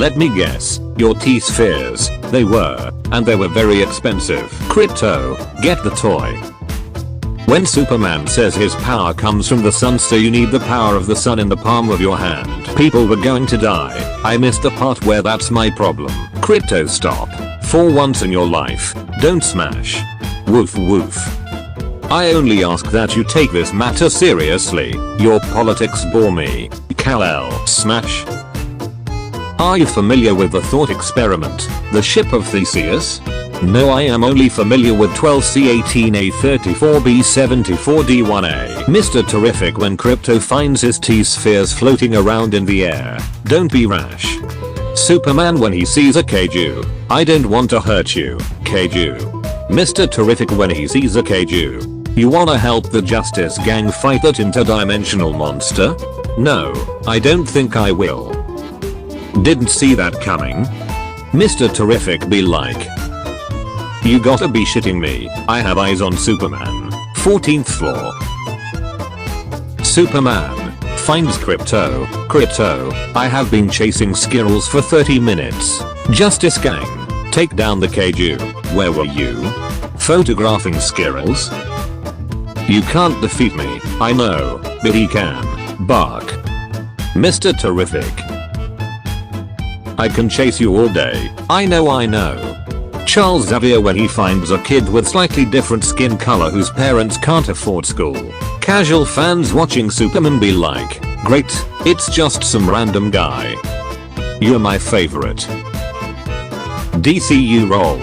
Let me guess. Your T-spheres. They were. And they were very expensive. Crypto, get the toy. When Superman says his power comes from the sun, so you need the power of the sun in the palm of your hand. People were going to die. I missed the part where that's my problem. Crypto, stop. For once in your life, don't smash. Woof woof. I only ask that you take this matter seriously. Your politics bore me. Kal-El. Smash. Are you familiar with the thought experiment, the ship of Theseus? No, I am only familiar with 12C18A34B74D1A. Mr. Terrific when Crypto finds his T-spheres floating around in the air. Don't be rash. Superman when he sees a kaiju. I don't want to hurt you, kaiju. Mr. Terrific when he sees a kaiju. You wanna help the Justice Gang fight that interdimensional monster? No, I don't think I will. Didn't see that coming. Mr. Terrific be like, you gotta be shitting me. I have eyes on Superman. 14th floor. Superman finds Crypto. Crypto, I have been chasing squirrels for 30 minutes. Justice Gang, take down the kaiju. Where were you? Photographing squirrels? You can't defeat me. I know, but he can. Bark. Mr. Terrific. I can chase you all day. I know. Charles Xavier when he finds a kid with slightly different skin color whose parents can't afford school. Casual fans watching Superman be like, great, it's just some random guy. You're my favorite. DCU roll.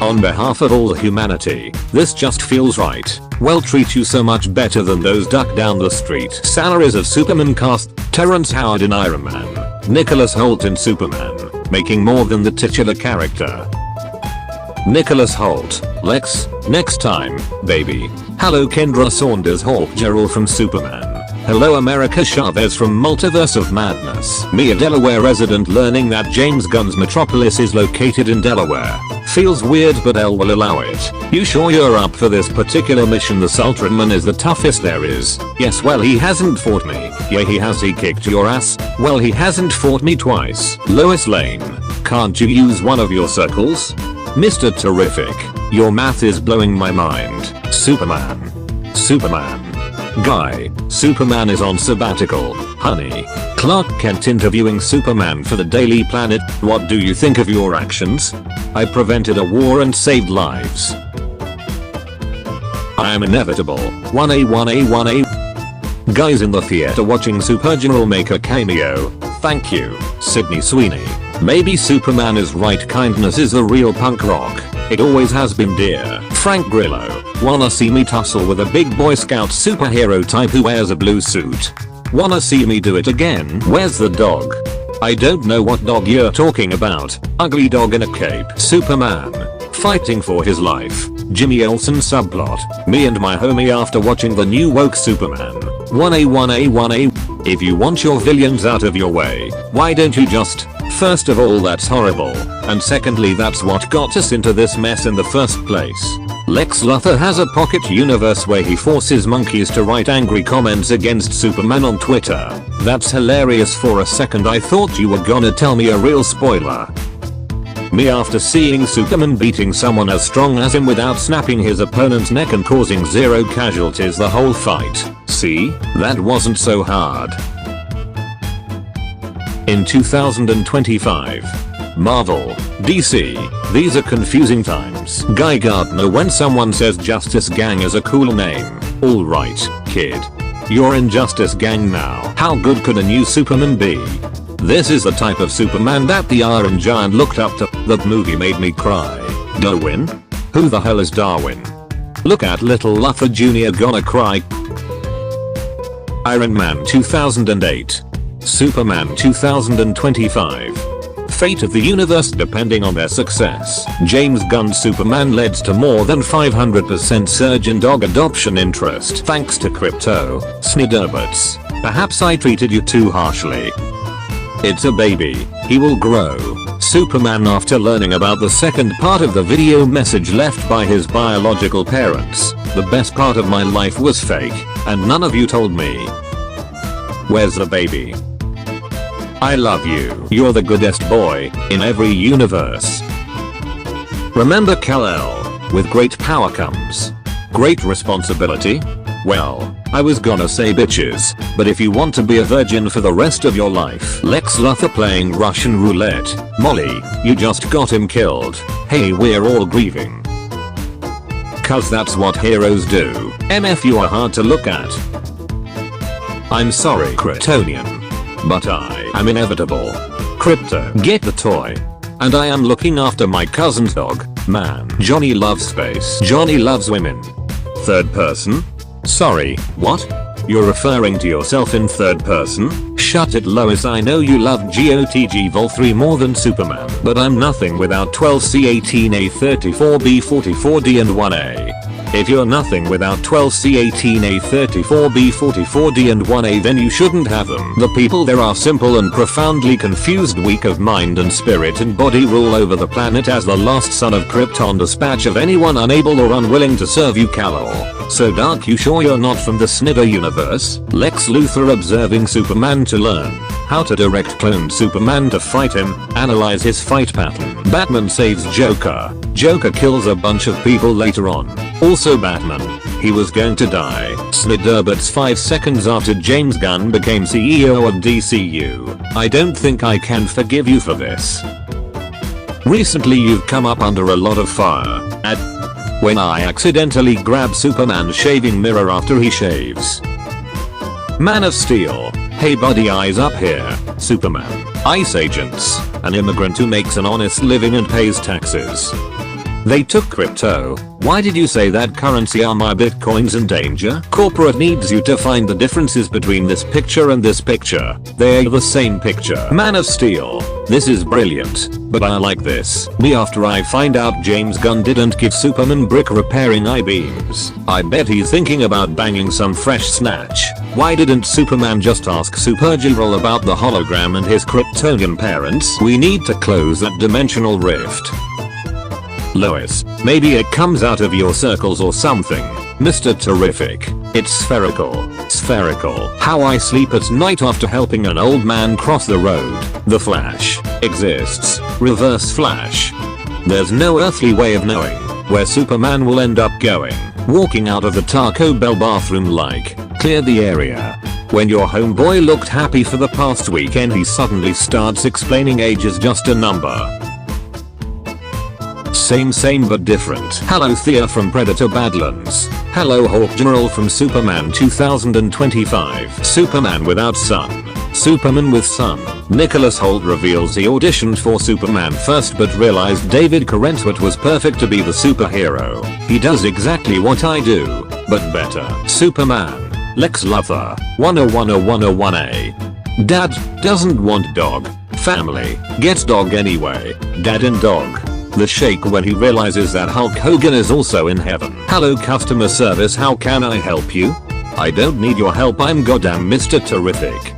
On behalf of all humanity, this just feels right. We'll treat you so much better than those duck down the street. Salaries of Superman cast: Terrence Howard in Iron Man, Nicholas Hoult in Superman, making more than the titular character. Nicholas Hoult, Lex, next time, baby. Hello Kendra Saunders Hawk Gerald from Superman. Hello America Chavez from Multiverse of Madness. Me, a Delaware resident, learning that James Gunn's Metropolis is located in Delaware. Feels weird but L will allow it. You sure you're up for this particular mission? The Sultranman is the toughest there is. Yes, well he hasn't fought me. Yeah he has. He kicked your ass. Well he hasn't fought me twice. Lois Lane, can't you use one of your circles? Mr. Terrific, your math is blowing my mind. Superman. Guy, Superman is on sabbatical, honey. Clark Kent interviewing Superman for the Daily Planet. What do you think of your actions? I prevented a war and saved lives. I am inevitable. 1A. Guys in the theater watching Supergirl make a cameo. Thank you, Sydney Sweeney. Maybe Superman is right. Kindness is the real punk rock. It always has been, dear. Frank Grillo, wanna see me tussle with a big Boy Scout superhero type who wears a blue suit? Wanna see me do it again? Where's the dog? I don't know what dog you're talking about. Ugly dog in a cape. Superman fighting for his life. Jimmy Olsen subplot. Me and my homie after watching the new woke Superman. 1A. If you want your villains out of your way, why don't you just? First of all, that's horrible, and secondly, that's what got us into this mess in the first place. Lex Luthor has a pocket universe where he forces monkeys to write angry comments against Superman on Twitter. That's hilarious. For a second I thought you were gonna tell me a real spoiler. Me after seeing Superman beating someone as strong as him without snapping his opponent's neck and causing 0 casualties the whole fight. See? That wasn't so hard. In 2025. Marvel, DC, these are confusing times. Guy Gardner when someone says Justice Gang is a cool name. Alright, kid. You're in Justice Gang now. How good could a new Superman be? This is the type of Superman that the Iron Giant looked up to. That movie made me cry. Darwin? Who the hell is Darwin? Look at little Luthor Jr. gonna cry. Iron Man 2008. Superman 2025. Fate of the universe depending on their success. James Gunn's Superman led to more than 500% surge in dog adoption interest thanks to Crypto. Snidderberts. Perhaps I treated you too harshly. It's a baby. He will grow. Superman after learning about the second part of the video message left by his biological parents. The best part of my life was fake, and none of you told me. Where's the baby? I love you. You're the goodest boy in every universe. Remember Kal-El, with great power comes great responsibility? Well, I was gonna say bitches, but if you want to be a virgin for the rest of your life. Lex Luthor playing Russian roulette. Molly, you just got him killed. Hey, we're all grieving. Cause that's what heroes do. MF, you are hard to look at. I'm sorry Kryptonian, but I am inevitable. Crypto, get the toy. And I am looking after my cousin's dog. Man, Johnny loves space. Johnny loves women. Third person? Sorry, what? You're referring to yourself in third person? Shut it Lois, I know you love GOTG Vol 3 more than Superman, but I'm nothing without 12C18A 34B 44D and 1A. If you're nothing without 12C18A 34B 44D and 1A, then you shouldn't have them. The people there are simple and profoundly confused, weak of mind and spirit and body, rule over the planet as the lost son of Krypton, dispatch of anyone unable or unwilling to serve you. Kal-El. So dark, you sure you're not from the Sniver universe? Lex Luthor observing Superman to learn how to direct cloned Superman to fight him, analyze his fight pattern. Batman saves Joker. Joker kills a bunch of people later on. Also Batman, he was going to die. Sniderbits 5 seconds after James Gunn became CEO of DCU. I don't think I can forgive you for this. Recently you've come up under a lot of fire when I accidentally grab Superman's shaving mirror after he shaves. Man of Steel. Hey buddy, eyes up here. Superman. ICE agents. An immigrant who makes an honest living and pays taxes. They took crypto. Why did you say that? Currency? Are my bitcoins in danger? Corporate needs you to find the differences between this picture and this picture. They're the same picture. Man of Steel. This is brilliant, but I like this. Me after I find out James Gunn didn't give Superman brick repairing I-beams. I bet he's thinking about banging some fresh snatch. Why didn't Superman just ask Supergirl about the hologram and his Kryptonian parents? We need to close that dimensional rift. Lois, maybe it comes out of your circles or something. Mr. Terrific. It's spherical. Spherical. How I sleep at night after helping an old man cross the road. The Flash exists. Reverse Flash. There's no earthly way of knowing where Superman will end up going. Walking out of the Taco Bell bathroom like, clear the area. When your homeboy looked happy for the past weekend, he suddenly starts explaining age is just a number. Same but different. Hello Thea from Predator Badlands. Hello Hawk General from Superman 2025. Superman without son. Superman with son. Nicholas Hoult reveals he auditioned for Superman first but realized David Corenswet was perfect to be the superhero. He does exactly what I do, but better. Superman. Lex Luthor. 1010101A. Dad doesn't want dog. Family gets dog anyway. Dad and dog. The shake when he realizes that Hulk Hogan is also in heaven. Hello customer service, how can I help you? I don't need your help, I'm goddamn Mr. Terrific.